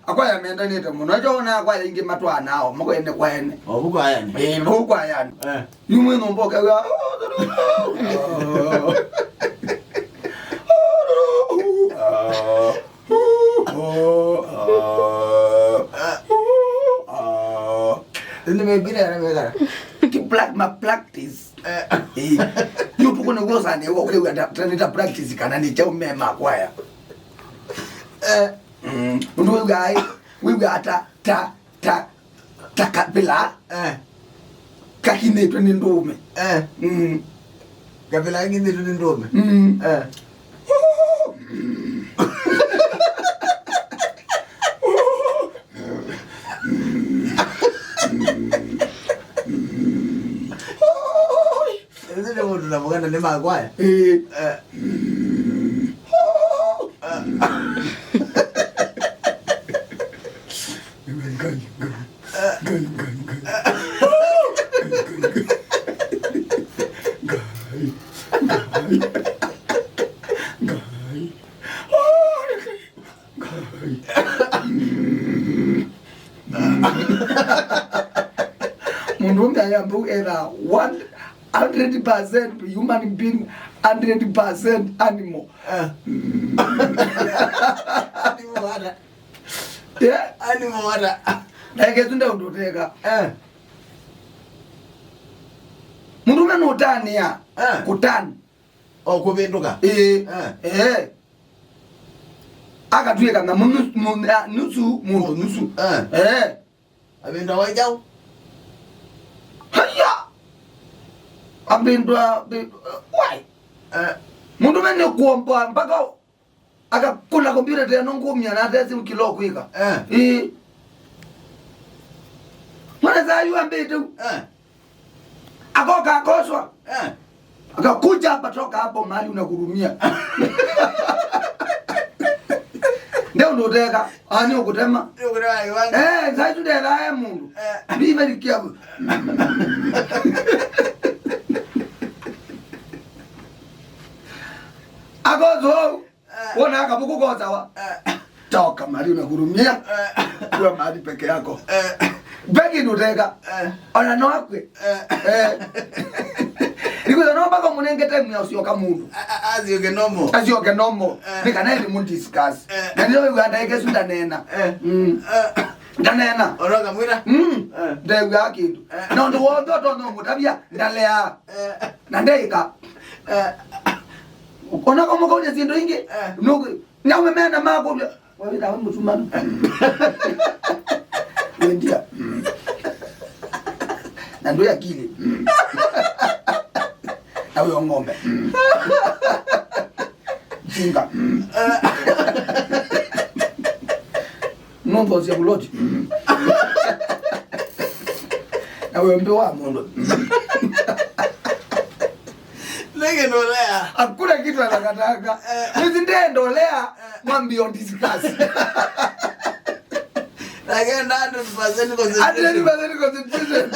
akwaya ameenda nita muno jona akwaya ingi matwaana ao makwene kwene kwaya ni kwaya yumwe nomboka ga me bila na mega ki black ma practice you puko no goza ne wo ke ta practice kana ni chao mema kwaya ndu guy we got ta kapila kakine to ni ndume kapila ngine to ni ndume Ndio ndio tunapokana ni makwaya mundu ngayambu era 100% human being, 100% animal. Yeah, animal wada. Nagetunda ndoteka. Mundu meno utani ya kutani. Oh, kubenduka. Akatweka na nusu mundu nusu. Abenda wajao. Haya. Abendwa why? Mundu mene kuomba mpaka akakula kompyuta tena ngumya na hata simu kilo kuika. Mwana za yu ambetu. Akoka akoswa. Akakuja hapa toka hapo mahali unakurumia. Ndio ndoteka ani ukutema. Sasa tudela mundu. Be very careful. Agozo wona akabuku goza wa toka mali unahurumia kwa mali peke yako begi ndoteka ona no akwe nikuza no baka munenge time ya usioka mundu azioke nomo nikana ili mun discuss na ndio uganda yake sunda nena ndanena oroga mwira ndio yakindu no ndo wondo to no mutabia ndalea na ndeika ona kama kwa ndio ingi no na umemena mako wewe dawa mtumano ndia na ndio akili na huyo ng'ombe jinga ng'ombe zia buloti na huyo mbewa mundu lege ndolea akula kitu anakataka hizi ndiye ndolea mwambi on discuss lege ndando 100% concentration